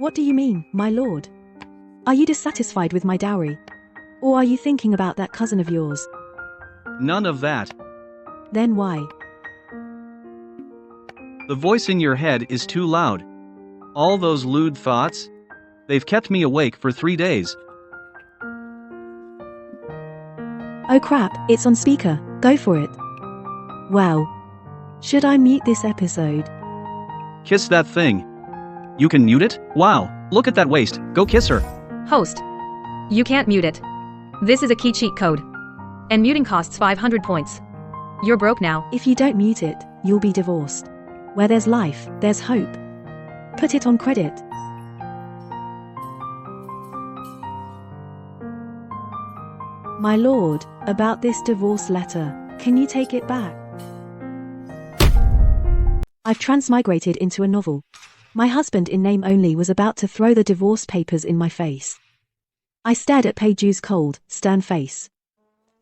What do you mean, my lord? Are you dissatisfied with my dowry? Or are you thinking about that cousin of yours? None of that. Then why? The voice in your head is too loud. All those lewd thoughts? They've kept me awake for 3 days. Oh crap, it's on speaker, go for it. Wow. Should I mute this episode? Kiss that thing. You can mute it? Wow, look at that waist, go kiss her. Host. You can't mute it. This is a key cheat code. And muting costs 500 points. You're broke now. If you don't mute it, you'll be divorced. Where there's life, there's hope. Put it on credit. My lord, about this divorce letter, can you take it back? I've transmigrated into a novel. My husband in name only was about to throw the divorce papers in my face. I stared at Peiju's cold, stern face.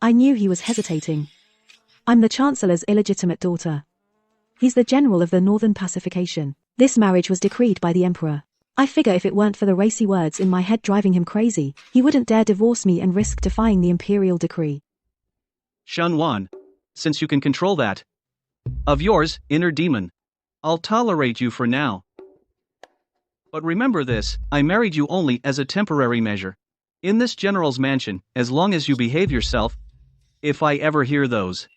I knew he was hesitating. I'm the Chancellor's illegitimate daughter. He's the general of the Northern Pacification. This marriage was decreed by the Emperor. I figure if it weren't for the racy words in my head driving him crazy, he wouldn't dare divorce me and risk defying the imperial decree. Shunwan. Since you can control that of yours, inner demon, I'll tolerate you for now. But remember this, I married you only as a temporary measure. In this general's mansion, as long as you behave yourself, if I ever hear those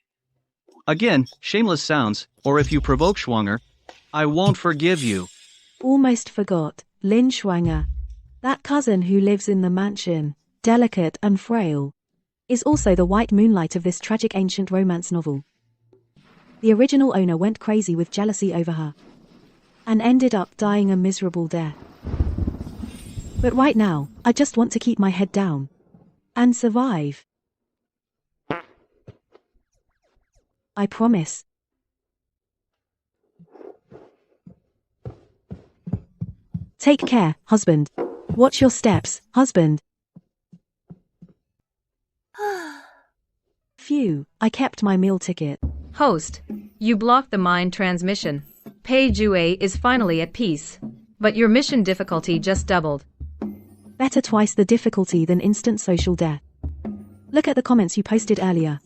again, shameless sounds, or if you provoke Schwanger, I won't forgive you. Almost forgot, Lin Schwanger. That cousin who lives in the mansion, delicate and frail, is also the white moonlight of this tragic ancient romance novel. The original owner went crazy with jealousy over her and ended up dying a miserable death. But right now, I just want to keep my head down and survive. I promise. Take care, husband. Watch your steps, husband. Phew, I kept my meal ticket. Host. You blocked the mind transmission. Peijue is finally at peace. But your mission difficulty just doubled. Better twice the difficulty than instant social death. Look at the comments you posted earlier.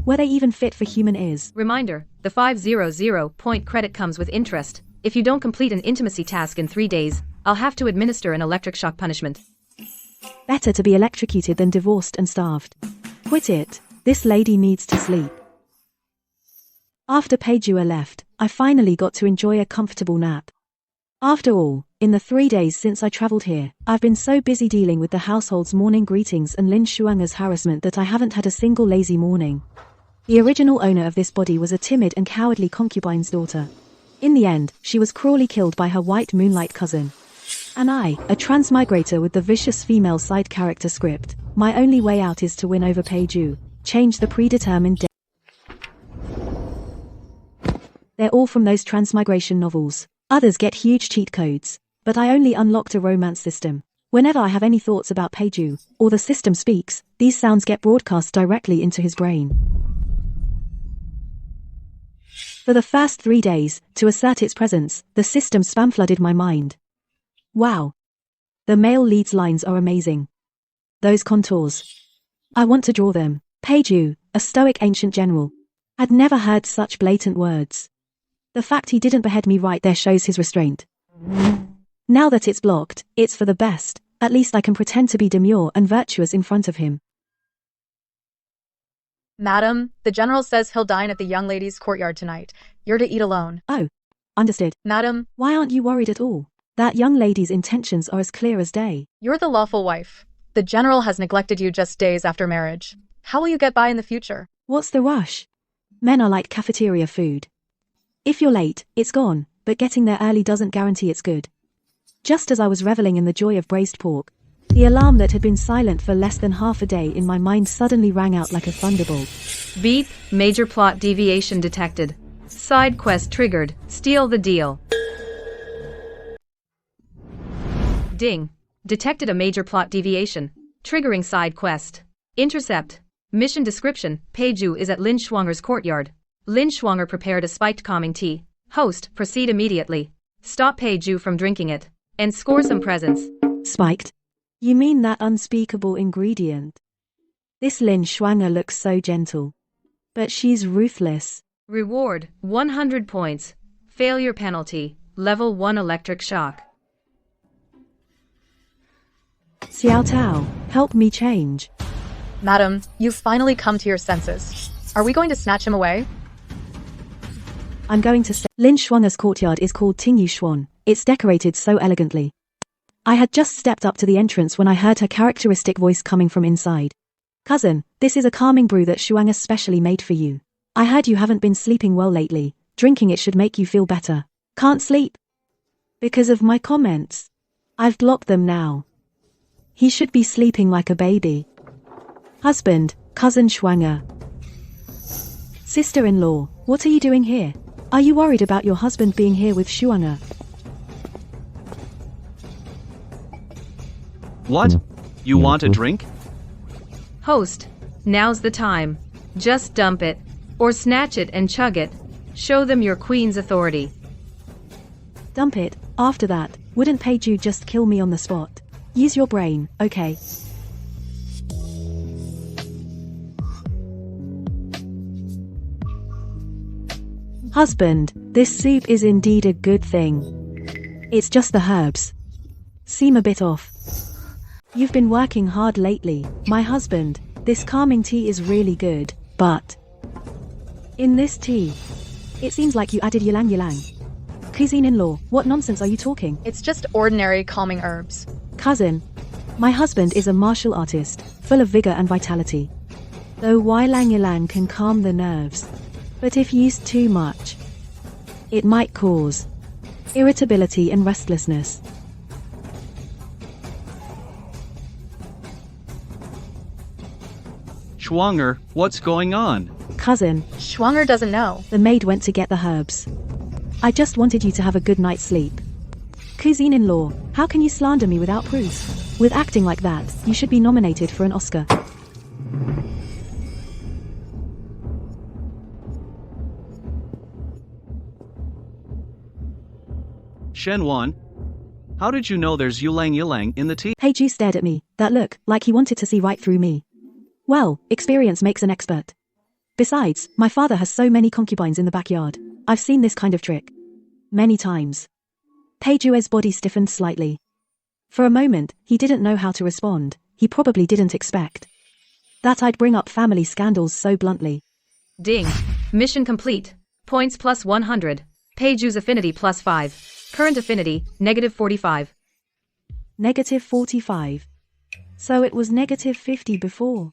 Were they even fit for human ears? Reminder, the 500-point credit comes with interest. If you don't complete an intimacy task in 3 days, I'll have to administer an electric shock punishment. Better to be electrocuted than divorced and starved. Quit it, this lady needs to sleep. After Peijua left, I finally got to enjoy a comfortable nap. After all, in the 3 days since I traveled here, I've been so busy dealing with the household's morning greetings and Lin Shuanger's harassment that I haven't had a single lazy morning. The original owner of this body was a timid and cowardly concubine's daughter. In the end, she was cruelly killed by her white moonlight cousin. And I, a transmigrator with the vicious female side character script, my only way out is to win over Peiju, change the predetermined death. They're all from those transmigration novels. Others get huge cheat codes, but I only unlocked a romance system. Whenever I have any thoughts about Peiju, or the system speaks, these sounds get broadcast directly into his brain. For the first 3 days, to assert its presence, the system spam flooded my mind. Wow. The male lead's lines are amazing. Those contours. I want to draw them. Peiju, a stoic ancient general. I'd never heard such blatant words. The fact he didn't behead me right there shows his restraint. Now that it's blocked, it's for the best. At least I can pretend to be demure and virtuous in front of him. Madam, the general says he'll dine at the young lady's courtyard tonight. You're to eat alone. Oh. Understood. Madam, why aren't you worried at all? That young lady's intentions are as clear as day. you're the lawful wife. The general has neglected you just days after marriage. How will you get by in the future? What's the rush? Men are like cafeteria food. If you're late, it's gone, but getting there early doesn't guarantee it's good. Just as I was reveling in the joy of braised pork, the alarm that had been silent for less than half a day in my mind suddenly rang out like a thunderbolt. Beep, major plot deviation detected. Side quest triggered, steal the deal. Ding. Detected a major plot deviation. Triggering side quest. Intercept. Mission description, Peiju is at Lin Schwanger's courtyard. Lin Schwanger prepared a spiked calming tea. Host, proceed immediately. Stop Peiju from drinking it. and score some presents. Spiked? You mean that unspeakable ingredient? This Lin Shuanger looks so gentle. But she's ruthless. Reward, 100 points. Failure penalty, level 1 electric shock. Xiao Tao, help me change. Madam, you've finally come to your senses. Are we going to snatch him away? I'm going to say Lin Shuanger's courtyard is called Tingyu Xuan. It's decorated so elegantly. I had just stepped up to the entrance when I heard her characteristic voice coming from inside. Cousin, this is a calming brew that Shuanger specially made for you. I heard you haven't been sleeping well lately. Drinking it should make you feel better. Can't sleep? Because of my comments. I've blocked them now. He should be sleeping like a baby. Husband, cousin Shuanger. Sister-in-law, what are you doing here? Are you worried about your husband being here with Shuanger? What? You want a drink? Host, now's the time. Just dump it, or snatch it and chug it. Show them your queen's authority. Dump it. After that, wouldn't Peiju just kill me on the spot? Use your brain, okay? Husband, this soup is indeed a good thing. It's just the herbs. Seem a bit off. You've been working hard lately, my husband. This calming tea is really good, but in this tea, it seems like you added ylang ylang. Cousin-in-law, what nonsense are you talking? It's just ordinary calming herbs. Cousin, my husband is a martial artist, full of vigor and vitality. Though ylang ylang can calm the nerves, but if used too much, it might cause irritability and restlessness. Shuanger, what's going on? Cousin, Shuanger doesn't know. the maid went to get the herbs. I just wanted you to have a good night's sleep. Cousin-in-law, how can you slander me without proof? With acting like that, you should be nominated for an Oscar. Shenwan, how did you know there's ylang ylang in the tea? Peiju stared at me, that look, like he wanted to see right through me. Well, experience makes an expert. Besides, my father has so many concubines in the backyard. I've seen this kind of trick many times. Peiju's body stiffened slightly. For a moment, he didn't know how to respond. He probably didn't expect that I'd bring up family scandals so bluntly. Ding. Mission complete. Points plus 100. Peiju's affinity plus 5. Current affinity, negative 45. Negative 45. So it was negative 50 before.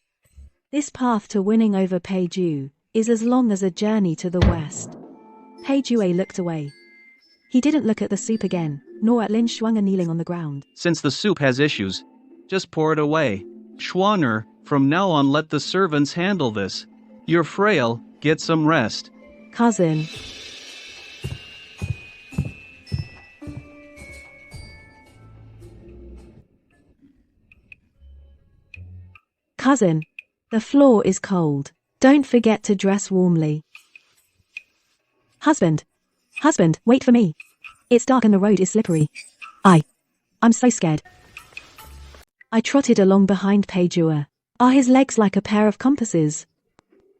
This path to winning over Peiju is as long as a journey to the west. Peiju looked away. He didn't look at the soup again, nor at Lin Shuanger kneeling on the ground. Since the soup has issues, just pour it away. Shuanger, from now on let the servants handle this. You're frail, get some rest. Cousin. Cousin. The floor is cold. Don't forget to dress warmly. Husband. Husband, wait for me. It's dark and the road is slippery. I'm so scared. I trotted along behind Peiju. Are his legs like a pair of compasses?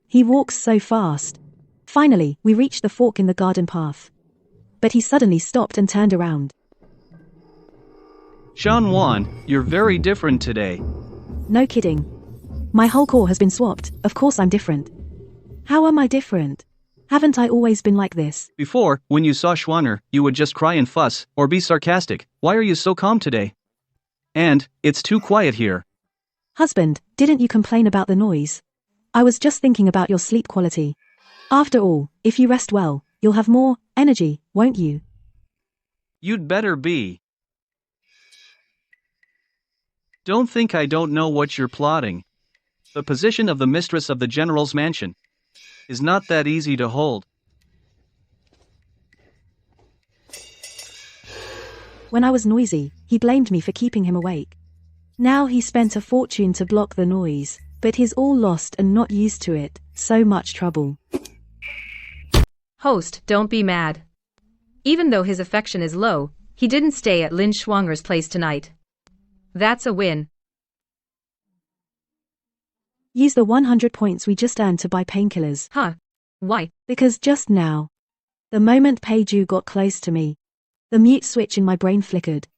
He walks so fast. Finally, we reached the fork in the garden path. But he suddenly stopped and turned around. Shenwan, you're very different today. No kidding. My whole core has been swapped. Of course I'm different. How am I different? Haven't I always been like this? Before, when you saw Shuanger, you would just cry and fuss, or be sarcastic. Why are you so calm today? And, it's too quiet here. Husband, didn't you complain about the noise? I was just thinking about your sleep quality. After all, if you rest well, you'll have more energy, won't you? You'd better be. Don't think I don't know what you're plotting. The position of the mistress of the general's mansion is not that easy to hold. When I was noisy, he blamed me for keeping him awake. Now he spent a fortune to block the noise, but he's all lost and not used to it. So much trouble. Host, don't be mad. Even though his affection is low, He didn't stay at Lin Shuanger's place tonight. That's a win. Use the 100 points we just earned to buy painkillers. Huh? Why? Because just now, the moment Peiju got close to me, the mute switch in my brain flickered.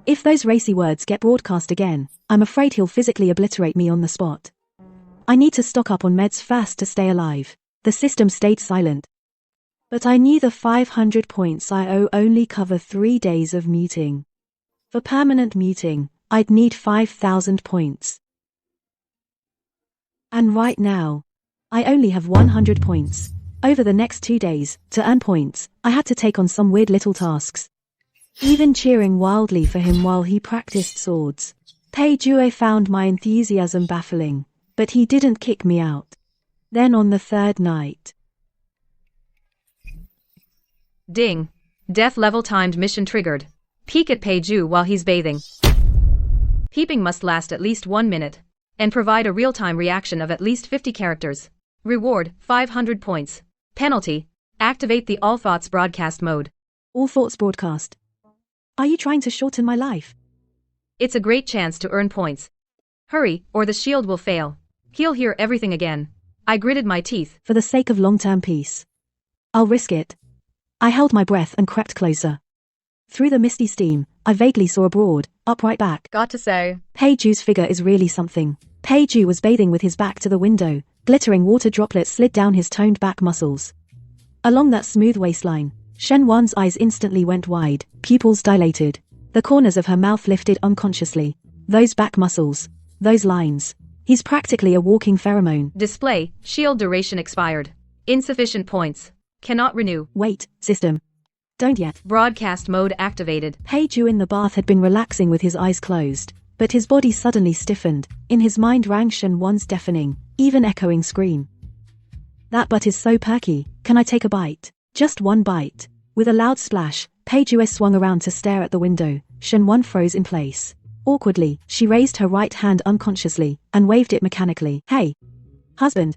If those racy words get broadcast again, I'm afraid he'll physically obliterate me on the spot. I need to stock up on meds fast to stay alive. The system stayed silent. But I knew the 500 points I owe only cover 3 days of muting. For permanent muting, I'd need 5,000 points. And right now, I only have 100 points. Over the next 2 days, to earn points, I had to take on some weird little tasks. Even cheering wildly for him while he practiced swords. Peiju found my enthusiasm baffling, but he didn't kick me out. Then on the third night. Ding. Death level timed mission triggered. Peek at Peiju while he's bathing. Peeping must last at least 1 minute. And provide a real-time reaction of at least 50 characters. Reward, 500 points. Penalty, activate the All Thoughts broadcast mode. All Thoughts broadcast. Are you trying to shorten my life? It's a great chance to earn points. Hurry, or the shield will fail. He'll hear everything again. I gritted my teeth. For the sake of long-term peace. I'll risk it. I held my breath and crept closer. Through the misty steam, I vaguely saw a broad, upright back. Got to say, Peiju's figure is really something. Peiju was bathing with his back to the window. Glittering water droplets slid down his toned back muscles. Along that smooth waistline, Shen Wan's eyes instantly went wide, pupils dilated. The corners of her mouth lifted unconsciously. Those back muscles. Those lines. He's practically a walking pheromone. Display, shield duration expired. Insufficient points. Cannot renew. Wait, system. Don't yet. Broadcast mode activated. Peiju in the bath had been relaxing with his eyes closed, but his body suddenly stiffened. In his mind rang Shen Wan's deafening, even echoing scream. That butt is so perky, can I take a bite? Just one bite. With a loud splash, Peiju swung around to stare at the window. Shen Wan froze in place. Awkwardly, she raised her right hand unconsciously, and waved it mechanically. Hey! Husband!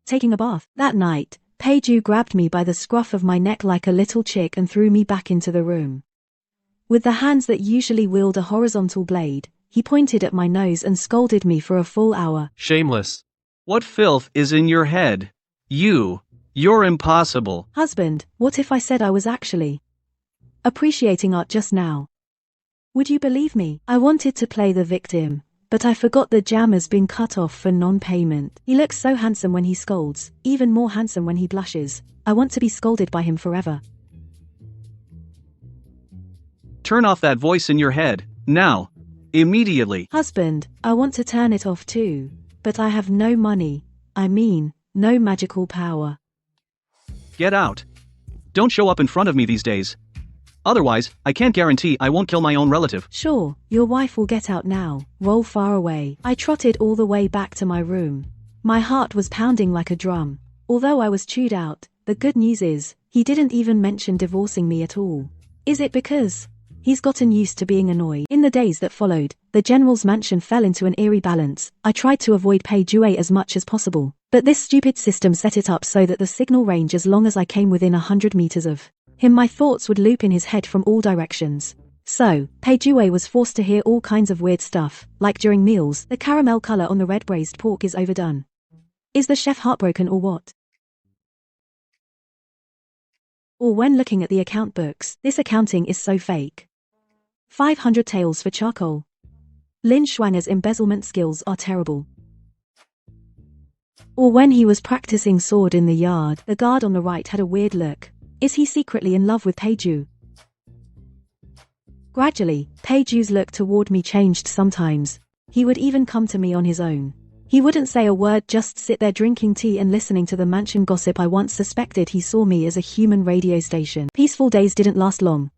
Taking a bath. That night, Peiju grabbed me by the scruff of my neck like a little chick and threw me back into the room. With the hands that usually wield a horizontal blade, he pointed at my nose and scolded me for a full hour. Shameless. What filth is in your head? You're impossible. Husband, what if I said I was actually appreciating art just now? Would you believe me? I wanted to play the victim, but I forgot the jammer's been cut off for non-payment. He looks so handsome when he scolds, even more handsome when he blushes. I want to be scolded by him forever. Turn off that voice in your head, now. Immediately. Husband, I want to turn it off too, but I have no money. I mean, no magical power. Get out. Don't show up in front of me these days. Otherwise, I can't guarantee I won't kill my own relative. Sure, your wife will get out now. Roll far away. I trotted all the way back to my room. My heart was pounding like a drum. Although I was chewed out, the good news is, he didn't even mention divorcing me at all. Is it because he's gotten used to being annoyed? In the days that followed, the general's mansion fell into an eerie balance. I tried to avoid Peiju as much as possible, but this stupid system set it up so that the signal range as long as I came within 100 meters of him, my thoughts would loop in his head from all directions. So, Peiju was forced to hear all kinds of weird stuff, like during meals, the caramel color on the red braised pork is overdone. Is the chef heartbroken or what? Or when looking at the account books, this accounting is so fake. 500 taels for charcoal. Lin Shuanger's embezzlement skills are terrible. Or when he was practicing sword in the yard, the guard on the right had a weird look. Is he secretly in love with Peiju? Gradually, Peiju's look toward me changed sometimes. He would even come to me on his own. He wouldn't say a word, just sit there drinking tea and listening to the mansion gossip. I once suspected he saw me as a human radio station. Peaceful days didn't last long.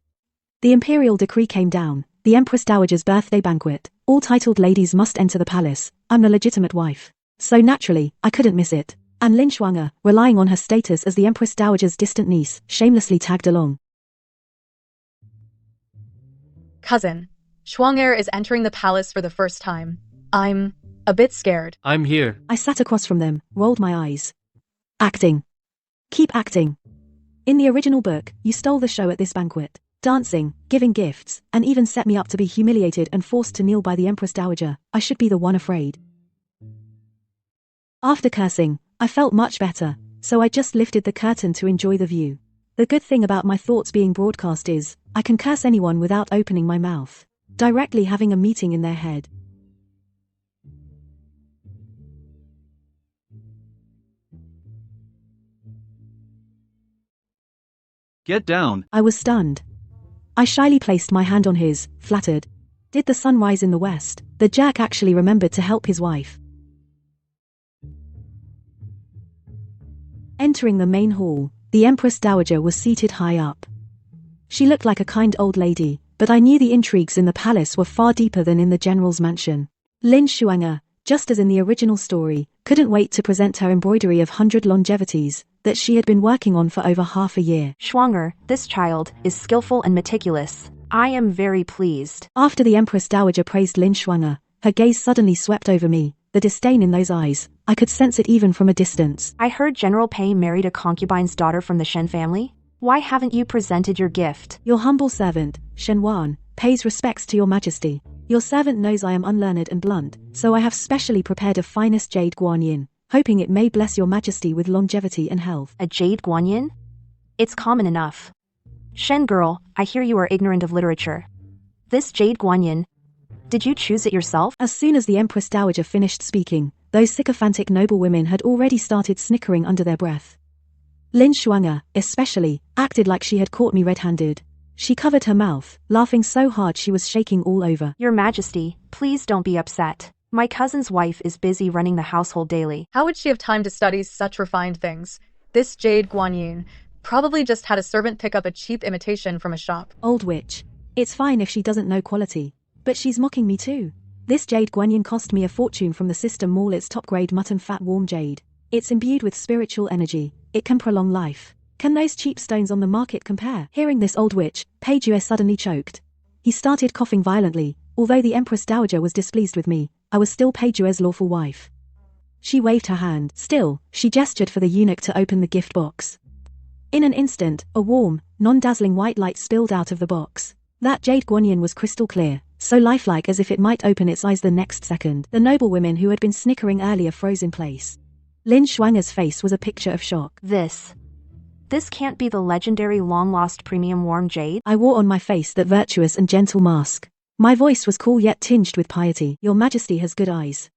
The imperial decree came down, the Empress Dowager's birthday banquet. All titled ladies must enter the palace. I'm the legitimate wife. So naturally, I couldn't miss it. And Lin Shuanger, relying on her status as the Empress Dowager's distant niece, shamelessly tagged along. cousin, Shuanger is entering the palace for the first time. I'm a bit scared. I'm here. I sat across from them, rolled my eyes. Acting. Keep acting. In the original book, you stole the show at this banquet. dancing, giving gifts, and even set me up to be humiliated and forced to kneel by the Empress Dowager. I should be the one afraid. After cursing, I felt much better, so I just lifted the curtain to enjoy the view. The good thing about my thoughts being broadcast is, I can curse anyone without opening my mouth, directly having a meeting in their head. Get down. I was stunned. I shyly placed my hand on his, flattered. Did the sun rise in the west? The Jack actually remembered to help his wife. Entering the main hall, the Empress Dowager was seated high up. She looked like a kind old lady, but I knew the intrigues in the palace were far deeper than in the general's mansion. Lin Shuang'er, just as in the original story, couldn't wait to present her embroidery of 100 longevities that she had been working on for over half a year. Shuang'er, this child is skillful and meticulous. I am very pleased. After the Empress Dowager praised Lin Shuang'er, her gaze suddenly swept over me, the disdain in those eyes. I could sense it even from a distance. I heard General Pei married a concubine's daughter from the Shen family. Why haven't you presented your gift? Your humble servant, Shen Wan, pays respects to your majesty. Your servant knows I am unlearned and blunt, so I have specially prepared a finest jade guanyin, hoping it may bless your majesty with longevity and health. A jade guanyin? It's common enough. Shen girl, I hear you are ignorant of literature. This jade guanyin, did you choose it yourself? As soon as the Empress Dowager finished speaking, those sycophantic noblewomen had already started snickering under their breath. Lin Shuang'er, especially, acted like she had caught me red-handed. She covered her mouth, laughing so hard she was shaking all over. Your Majesty, please don't be upset. My cousin's wife is busy running the household daily. How would she have time to study such refined things? This jade guanyin probably just had a servant pick up a cheap imitation from a shop. Old witch. It's fine if she doesn't know quality. But she's mocking me too. This jade guanyin cost me a fortune from the system mall. It's top-grade mutton fat warm jade. It's imbued with spiritual energy. It can prolong life. Can those cheap stones on the market compare? Hearing this old witch, Pei Jue suddenly choked. He started coughing violently. Although the Empress Dowager was displeased with me, I was still Pei Jue's lawful wife. She waved her hand. Still, she gestured for the eunuch to open the gift box. In an instant, a warm, non-dazzling white light spilled out of the box. That jade guanyin was crystal clear, so lifelike as if it might open its eyes the next second. The noblewomen who had been snickering earlier froze in place. Lin Shuang'er's face was a picture of shock. This can't be the legendary long-lost premium warm jade? I wore on my face that virtuous and gentle mask. My voice was cool yet tinged with piety. Your Majesty has good eyes.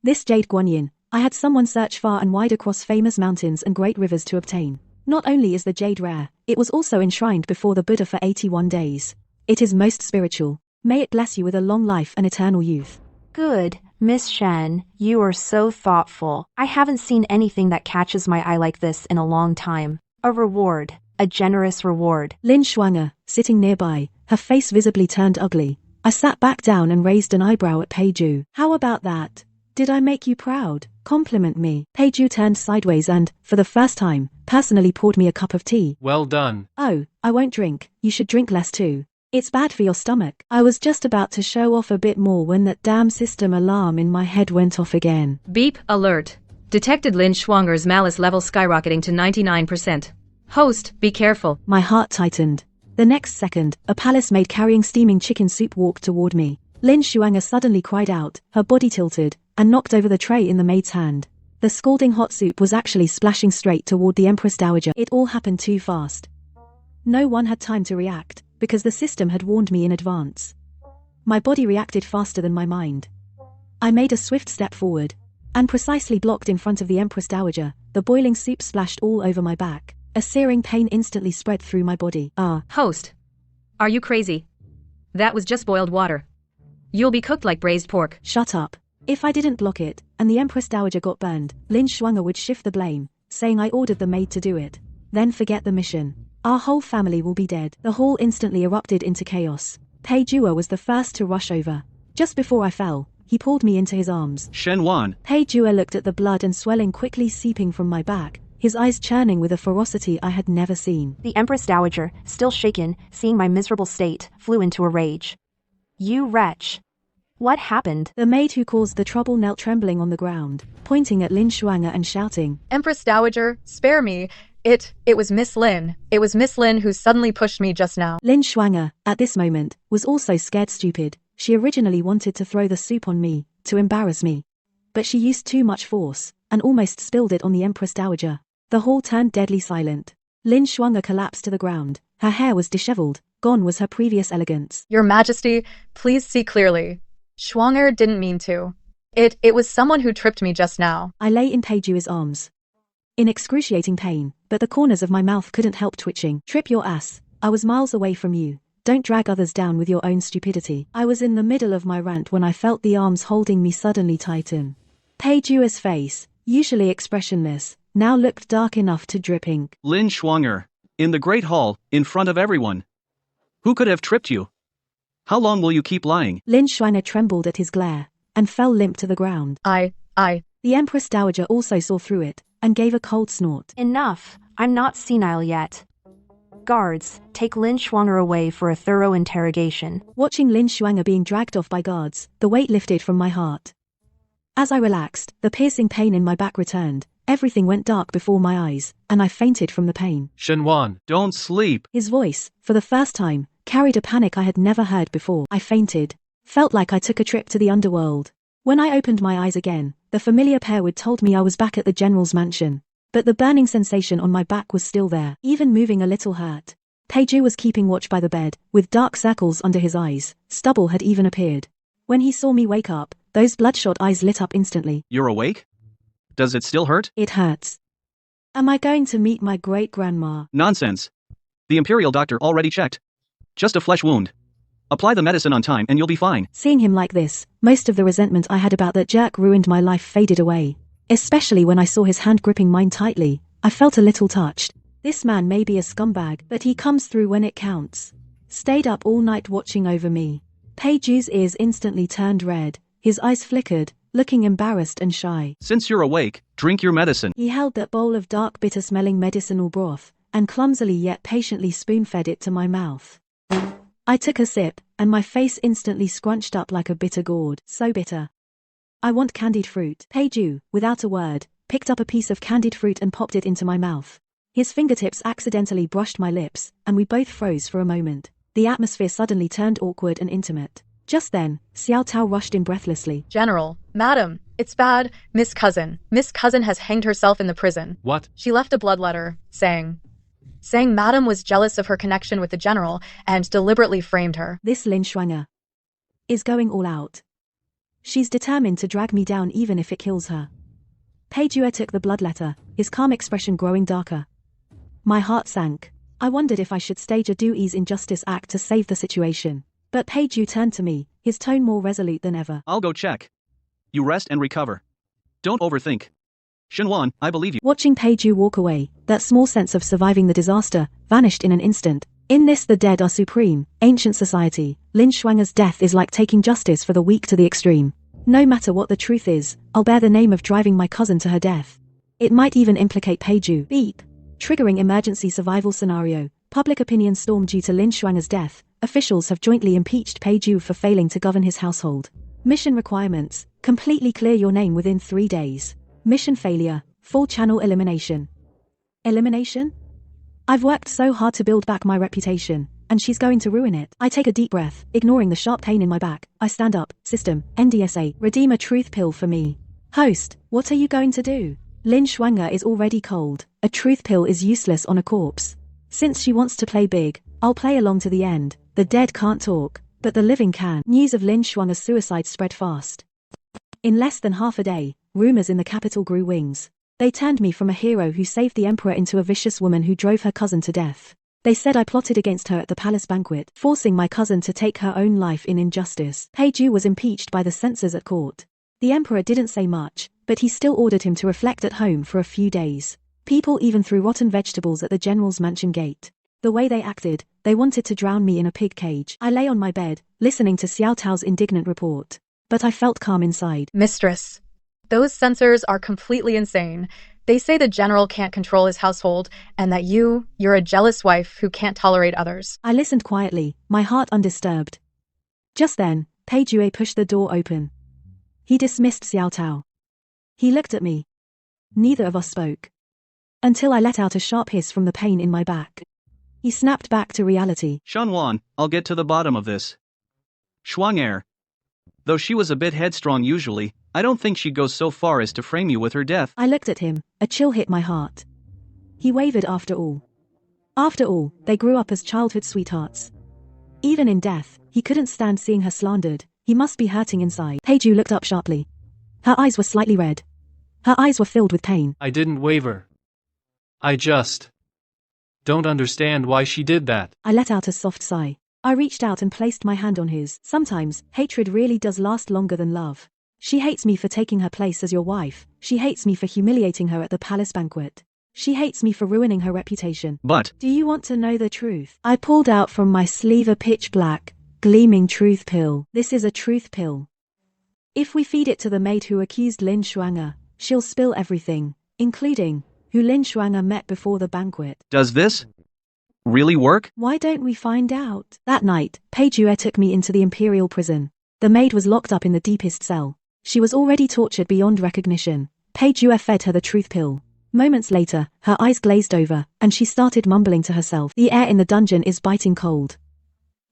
This jade guanyin, I had someone search far and wide across famous mountains and great rivers to obtain. Not only is the jade rare, it was also enshrined before the Buddha for 81 days. It is most spiritual. May it bless you with a long life and eternal youth. Good, Miss Shen, you are so thoughtful. I haven't seen anything that catches my eye like this in a long time. A reward, a generous reward. Lin Shuang'er, sitting nearby, her face visibly turned ugly. I sat back down and raised an eyebrow at Pei Ju. How about that? Did I make you proud? Compliment me. Pei Ju turned sideways and, for the first time, personally poured me a cup of tea. Well done. Oh, I won't drink. You should drink less too. It's bad for your stomach. I was just about to show off a bit more when that damn system alarm in my head went off again. Beep alert. Detected Lin Shuang'er's malice level skyrocketing to 99%. Host, be careful. My heart tightened. The next second, a palace maid carrying steaming chicken soup walked toward me. Lin Shuang'er suddenly cried out, her body tilted, and knocked over the tray in the maid's hand. The scalding hot soup was actually splashing straight toward the Empress Dowager. It all happened too fast. No one had time to react, because the system had warned me in advance. My body reacted faster than my mind. I made a swift step forward, and precisely blocked in front of the Empress Dowager. The boiling soup splashed all over my back. A searing pain instantly spread through my body. Host. Are you crazy? That was just boiled water. You'll be cooked like braised pork. Shut up. If I didn't block it, and the Empress Dowager got burned, Lin Shuang'er would shift the blame, saying I ordered the maid to do it. Then forget the mission. Our whole family will be dead. The hall instantly erupted into chaos. Pei Jue was the first to rush over. Just before I fell, he pulled me into his arms. Shen Wan. Pei Jue looked at the blood and swelling quickly seeping from my back, his eyes churning with a ferocity I had never seen. The Empress Dowager, still shaken, seeing my miserable state, flew into a rage. You wretch. What happened? The maid who caused the trouble knelt trembling on the ground, pointing at Lin Shuang'er and shouting, Empress Dowager, spare me. It was Miss Lin. It was Miss Lin who suddenly pushed me just now. Lin Schwanger, at this moment, was also scared stupid. She originally wanted to throw the soup on me, to embarrass me. But she used too much force, and almost spilled it on the Empress Dowager. The hall turned deadly silent. Lin Schwanger collapsed to the ground. Her hair was disheveled. Gone was her previous elegance. Your Majesty, please see clearly. Schwanger didn't mean to. It was someone who tripped me just now. I lay in Peiju's arms, in excruciating pain, but the corners of my mouth couldn't help twitching. Trip your ass. I was miles away from you. Don't drag others down with your own stupidity. I was in the middle of my rant when I felt the arms holding me suddenly tighten. Peiju's face, usually expressionless, now looked dark enough to drip ink. Lin Schwanger. In the Great Hall, in front of everyone. Who could have tripped you? How long will you keep lying? Lin Schwanger trembled at his glare, and fell limp to the ground. I. The Empress Dowager also saw through it, and gave a cold snort. Enough. I'm not senile yet. Guards, take Lin Schwanger away for a thorough interrogation. Watching Lin Schwanger being dragged off by guards, the weight lifted from my heart. As I relaxed, the piercing pain in my back returned. Everything went dark before my eyes, and I fainted from the pain. Shenwan, Don't sleep. His voice, for the first time, carried a panic I had never heard before. I fainted. Felt like I took a trip to the underworld. When I opened my eyes again, the familiar pair would told me I was back at the general's mansion. But the burning sensation on my back was still there, even moving a little hurt. Peiju was keeping watch by the bed, with dark circles under his eyes. Stubble had even appeared. When he saw me wake up, those bloodshot eyes lit up instantly. You're awake? Does it still hurt? It hurts. Am I going to meet my great-grandma? Nonsense. The Imperial doctor already checked. Just a flesh wound. Apply the medicine on time and you'll be fine. Seeing him like this, most of the resentment I had about that jerk ruined my life faded away. Especially when I saw his hand gripping mine tightly, I felt a little touched. This man may be a scumbag, but he comes through when it counts. Stayed up all night watching over me. Peiju's ears instantly turned red, his eyes flickered, looking embarrassed and shy. Since you're awake, drink your medicine. He held that bowl of dark bitter-smelling medicinal broth, and clumsily yet patiently spoon-fed it to my mouth. I took a sip, and my face instantly scrunched up like a bitter gourd. So bitter. I want candied fruit. Peiju, without a word, picked up a piece of candied fruit and popped it into my mouth. His fingertips accidentally brushed my lips, and we both froze for a moment. The atmosphere suddenly turned awkward and intimate. Just then, Xiao Tao rushed in breathlessly. General, Madam, it's bad. Miss Cousin has hanged herself in the prison. what? She left a blood letter, saying Madam was jealous of her connection with the general and deliberately framed her. This Lin Schwanger is going all out. She's determined to drag me down even if it kills her. Peiju took the blood letter, his calm expression growing darker. My heart sank. I wondered if I should stage a do-ease injustice act to save the situation. But Peiju turned to me, his tone more resolute than ever. I'll go check. You rest and recover. Don't overthink. Shenwan, I believe you. Watching Peiju walk away, that small sense of surviving the disaster vanished in an instant. In this the dead are supreme, ancient society, Lin Schwanger's death is like taking justice for the weak to the extreme. No matter what the truth is, I'll bear the name of driving my cousin to her death. It might even implicate Peiju. Beep. Triggering emergency survival scenario. Public opinion storm due to Lin Schwanger's death. Officials have jointly impeached Peiju for failing to govern his household. Mission requirements. Completely clear your name within 3 days. Mission failure. Full channel elimination. Elimination? I've worked so hard to build back my reputation, and she's going to ruin it. I take a deep breath, ignoring the sharp pain in my back. I stand up. System, NDSA, redeem a truth pill for me. Host, what are you going to do? Lin Schwanger is already cold. A truth pill is useless on a corpse. Since she wants to play big, I'll play along to the end. The dead can't talk, but the living can. News of Lin Schwanger's suicide spread fast. In less than half a day, rumors in the capital grew wings. They turned me from a hero who saved the emperor into a vicious woman who drove her cousin to death. They said I plotted against her at the palace banquet, forcing my cousin to take her own life in injustice. Peiju was impeached by the censors at court. The emperor didn't say much, but he still ordered him to reflect at home for a few days. People even threw rotten vegetables at the general's mansion gate. The way they acted, they wanted to drown me in a pig cage. I lay on my bed, listening to Xiao Tao's indignant report. But I felt calm inside. Mistress, those censors are completely insane. They say the general can't control his household and that you're a jealous wife who can't tolerate others. I listened quietly, my heart undisturbed. Just then, Peiju pushed the door open. He dismissed Xiao Tao. He looked at me. Neither of us spoke. until I let out a sharp hiss from the pain in my back. He snapped back to reality. Shanwan, I'll get to the bottom of this. Schwanger. Though she was a bit headstrong usually, I don't think she'd go so far as to frame you with her death. I looked at him, a chill hit my heart. He wavered after all. After all, they grew up as childhood sweethearts. Even in death, he couldn't stand seeing her slandered. He must be hurting inside. Peju looked up sharply. Her eyes were slightly red. Her eyes were filled with pain. I didn't waver. I just don't understand why she did that. I let out a soft sigh. I reached out and placed my hand on his. Sometimes, hatred really does last longer than love. She hates me for taking her place as your wife. She hates me for humiliating her at the palace banquet. She hates me for ruining her reputation. But Do you want to know the truth? I pulled out from my sleeve a pitch black, gleaming truth pill. This is a truth pill. If we feed it to the maid who accused Lin Shuanger, she'll spill everything, including who Lin Shuanger met before the banquet. does this really work? Why don't we find out? That night, Peijue took me into the imperial prison. The maid was locked up in the deepest cell. She was already tortured beyond recognition. Peijue fed her the truth pill. Moments later, her eyes glazed over, and she started mumbling to herself. The air in the dungeon is biting cold.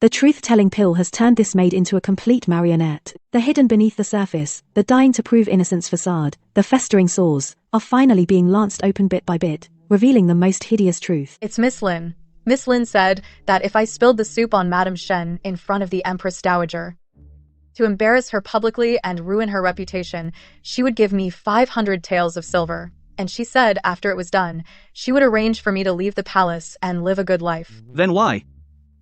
The truth-telling pill has turned this maid into a complete marionette. The hidden beneath the surface, the dying to prove innocence facade, the festering sores, are finally being lanced open bit by bit, revealing the most hideous truth. It's Miss Lin. Miss Lin said that if I spilled the soup on Madame Shen in front of the Empress Dowager, to embarrass her publicly and ruin her reputation, she would give me 500 taels of silver. And she said after it was done, she would arrange for me to leave the palace and live a good life. Then why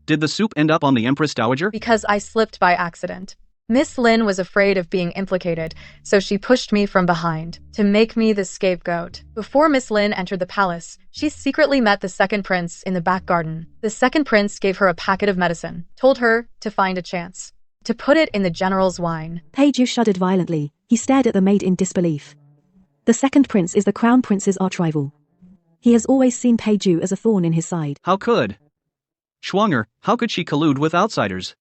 did the soup end up on the Empress Dowager? Because I slipped by accident. Miss Lin was afraid of being implicated, so she pushed me from behind to make me the scapegoat. Before Miss Lin entered the palace, she secretly met the second prince in the back garden. The second prince gave her a packet of medicine, told her to find a chance, to put it in the general's wine. Peiju shuddered violently. He stared at the maid in disbelief. The second prince is the crown prince's archrival. He has always seen Peiju as a thorn in his side. How could Schwanger, how could she collude with outsiders?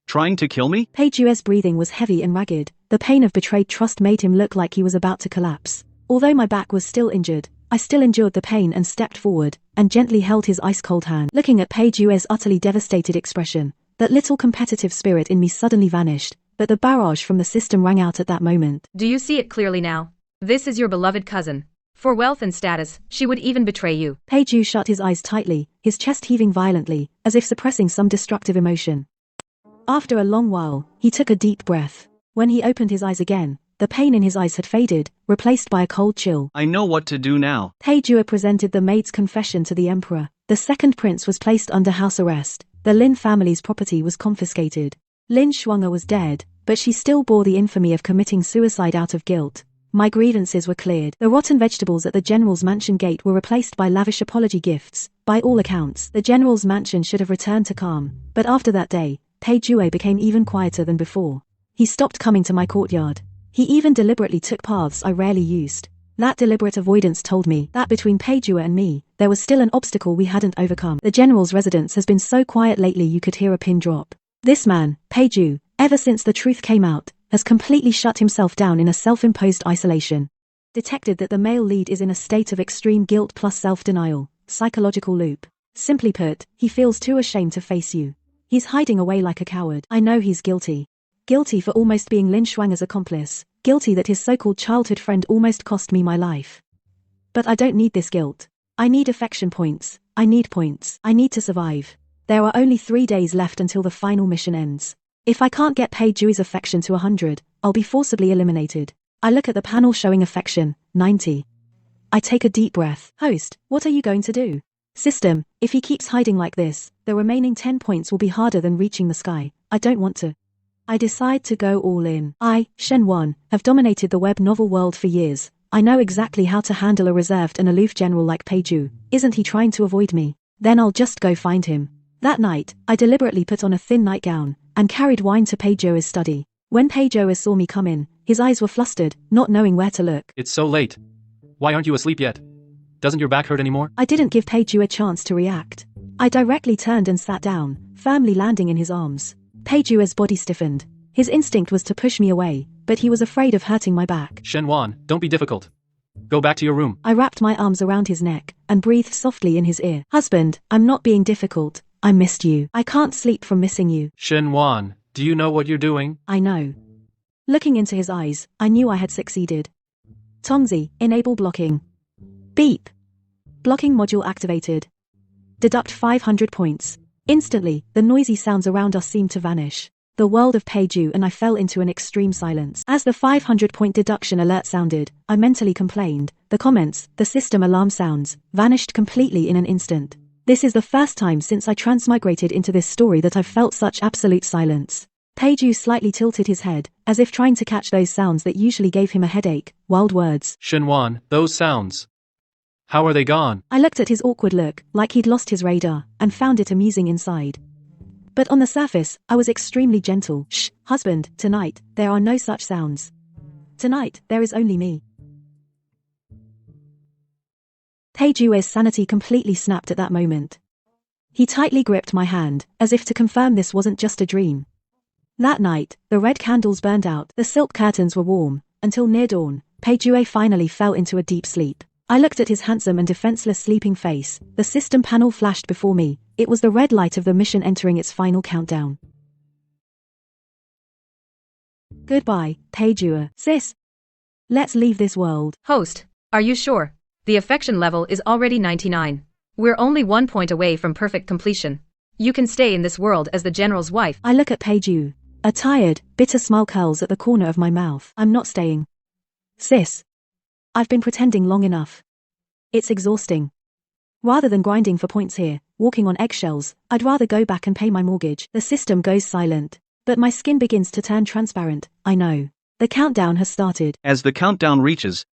Trying to kill me? Peiju's breathing was heavy and ragged. The pain of betrayed trust made him look like he was about to collapse. Although my back was still injured, I still endured the pain and stepped forward, and gently held his ice-cold hand. Looking at Peiju's utterly devastated expression, that little competitive spirit in me suddenly vanished, but the barrage from the system rang out at that moment. Do you see it clearly now? This is your beloved cousin. For wealth and status, she would even betray you. Peiju shut his eyes tightly, his chest heaving violently, as if suppressing some destructive emotion. After a long while, he took a deep breath. When he opened his eyes again, the pain in his eyes had faded, replaced by a cold chill. I know what to do now. Peiju presented the maid's confession to the emperor. The second prince was placed under house arrest. The Lin family's property was confiscated. Lin Shuanger was dead, but she still bore the infamy of committing suicide out of guilt. My grievances were cleared. The rotten vegetables at the general's mansion gate were replaced by lavish apology gifts. By all accounts, the general's mansion should have returned to calm. But after that day, Peiju became even quieter than before. He stopped coming to my courtyard. He even deliberately took paths I rarely used. That deliberate avoidance told me that between Peiju and me, there was still an obstacle we hadn't overcome. The general's residence has been so quiet lately you could hear a pin drop. This man, Peiju, ever since the truth came out, has completely shut himself down in a self-imposed isolation. Detected that the male lead is in a state of extreme guilt plus self-denial, psychological loop. Simply put, he feels too ashamed to face you. He's hiding away like a coward. I know he's guilty. Guilty for almost being Lin Shuanger's accomplice. Guilty that his so-called childhood friend almost cost me my life. But I don't need this guilt. I need affection points. I need points. I need to survive. There are only 3 days left until the final mission ends. If I can't get Peiju's affection to 100, I'll be forcibly eliminated. I look at the panel showing affection, 90. I take a deep breath. Host, what are you going to do? System, if he keeps hiding like this, the remaining 10 points will be harder than reaching the sky. I don't want to. I decide to go all in. I, Shen Wan, have dominated the web novel world for years. I know exactly how to handle a reserved and aloof general like Peiju. Isn't he trying to avoid me? Then I'll just go find him. That night, I deliberately put on a thin nightgown and carried wine to Peiju's study. When Peiju saw me come in, his eyes were flustered, not knowing where to look. It's so late. Why aren't you asleep yet? Doesn't your back hurt anymore? I didn't give Peiju a chance to react. I directly turned and sat down, firmly landing in his arms. Peiju's body stiffened. His instinct was to push me away, but he was afraid of hurting my back. Shen Wan, don't be difficult. Go back to your room. I wrapped my arms around his neck and breathed softly in his ear. Husband, I'm not being difficult. I missed you. I can't sleep from missing you. Shen Wan, do you know what you're doing? I know. Looking into his eyes, I knew I had succeeded. Tongzi, enable blocking. Beep. Blocking module activated. Deduct 500 points. Instantly, the noisy sounds around us seemed to vanish. The world of Peiju and I fell into an extreme silence. As the 500-point deduction alert sounded, I mentally complained. The comments, the system alarm sounds, vanished completely in an instant. This is the first time since I transmigrated into this story that I've felt such absolute silence. Peiju slightly tilted his head, as if trying to catch those sounds that usually gave him a headache. Wild words. Shen Wan, those sounds. How are they gone? I looked at his awkward look, like he'd lost his radar, and found it amusing inside. But on the surface, I was extremely gentle. Shh, husband, tonight, there are no such sounds. Tonight, there is only me. Peiju's sanity completely snapped at that moment. He tightly gripped my hand, as if to confirm this wasn't just a dream. That night, the red candles burned out, the silk curtains were warm, until near dawn, Peiju finally fell into a deep sleep. I looked at his handsome and defenseless sleeping face. The system panel flashed before me. It was the red light of the mission entering its final countdown. Goodbye, Peiju. Sis. Let's leave this world. Host, are you sure? The affection level is already 99. We're only 1 point away from perfect completion. You can stay in this world as the general's wife. I look at Peiju. A tired, bitter smile curls at the corner of my mouth. I'm not staying. Sis. I've been pretending long enough. It's exhausting. Rather than grinding for points here, walking on eggshells, I'd rather go back and pay my mortgage. The system goes silent. But my skin begins to turn transparent. I know. The countdown has started. As the countdown reaches,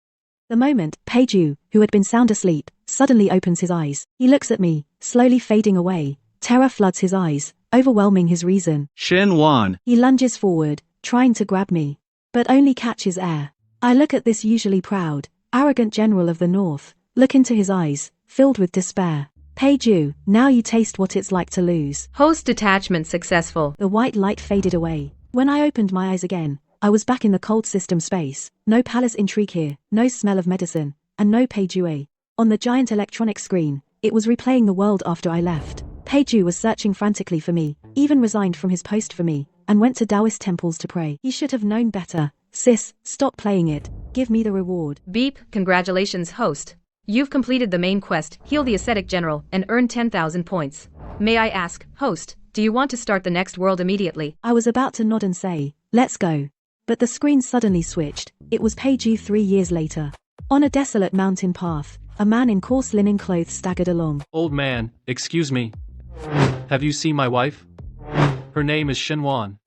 The moment, Peiju, who had been sound asleep, suddenly opens his eyes. He looks at me, slowly fading away. Terror floods his eyes, overwhelming his reason. Shen Wan. He lunges forward, trying to grab me, but only catches air. I look at this usually proud, arrogant general of the North, look into his eyes, filled with despair. Peiju, now you taste what it's like to lose. Host detachment successful. The white light faded away. When I opened my eyes again, I was back in the cold system space. No palace intrigue here, no smell of medicine, and no Peiju. On the giant electronic screen, it was replaying the world after I left. Peiju was searching frantically for me, even resigned from his post for me, and went to Taoist temples to pray. He should have known better. Sis, stop playing it. Give me the reward. Beep, congratulations, host. You've completed the main quest, heal the ascetic general, and earn 10,000 points. May I ask, host, do you want to start the next world immediately? I was about to nod and say, let's go. But the screen suddenly switched. It was Peiju 3 years later. On a desolate mountain path, a man in coarse linen clothes staggered along. Old man, excuse me. Have you seen my wife? Her name is Shen Wan.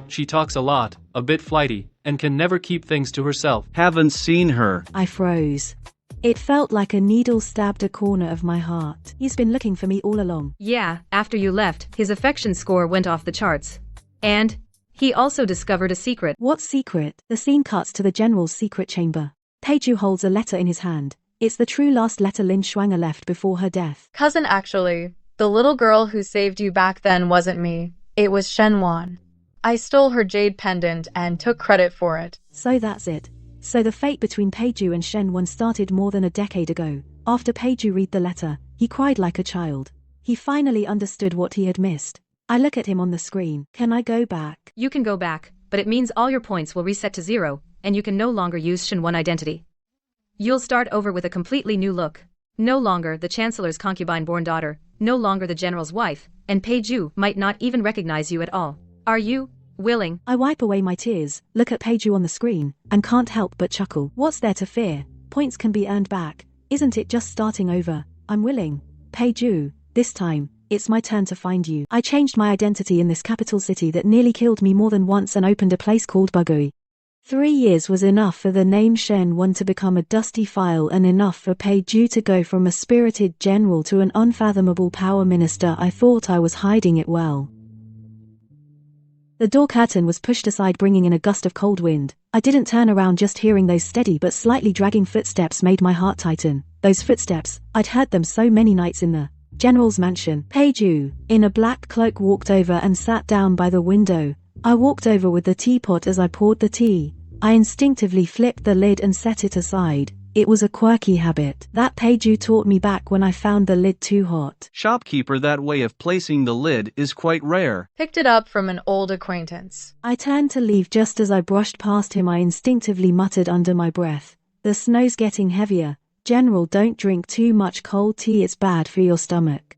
She talks a lot, a bit flighty, and can never keep things to herself. Haven't seen her. I froze. It felt like a needle stabbed a corner of my heart. He's been looking for me all along. Yeah, after you left, his affection score went off the charts. And he also discovered a secret. What secret? The scene cuts to the general's secret chamber. Peiju holds a letter in his hand. It's the true last letter Lin Shuanga left before her death. Cousin, actually, the little girl who saved you back then wasn't me. It was Shen Wan. I stole her jade pendant and took credit for it. So that's it. So the fate between Peiju and Shen Wan started more than a decade ago. After Peiju read the letter, he cried like a child. He finally understood what he had missed. I look at him on the screen. Can I go back? You can go back, but it means all your points will reset to 0, and you can no longer use Shen Wan identity. You'll start over with a completely new look. No longer the Chancellor's concubine-born daughter, no longer the General's wife, and Peiju might not even recognize you at all. Are you willing? I wipe away my tears, look at Peiju on the screen, and can't help but chuckle. What's there to fear? Points can be earned back. Isn't it just starting over? I'm willing. Peiju, this time, it's my turn to find you. I changed my identity in this capital city that nearly killed me more than once and opened a place called Bugui. 3 years was enough for the name Shen Wan to become a dusty file and enough for Peiju to go from a spirited general to an unfathomable power minister. I thought I was hiding it well. The door curtain was pushed aside, bringing in a gust of cold wind. I didn't turn around, just hearing those steady but slightly dragging footsteps made my heart tighten. Those footsteps, I'd heard them so many nights in the general's mansion. Peiju, in a black cloak, walked over and sat down by the window. I walked over with the teapot. As I poured the tea, I instinctively flipped the lid and set it aside. It was a quirky habit that Peju taught me back when I found the lid too hot. Shopkeeper, that way of placing the lid is quite rare. Picked it up from an old acquaintance. I turned to leave just as I brushed past him. I instinctively muttered under my breath, "The snow's getting heavier. General, don't drink too much cold tea, it's bad for your stomach."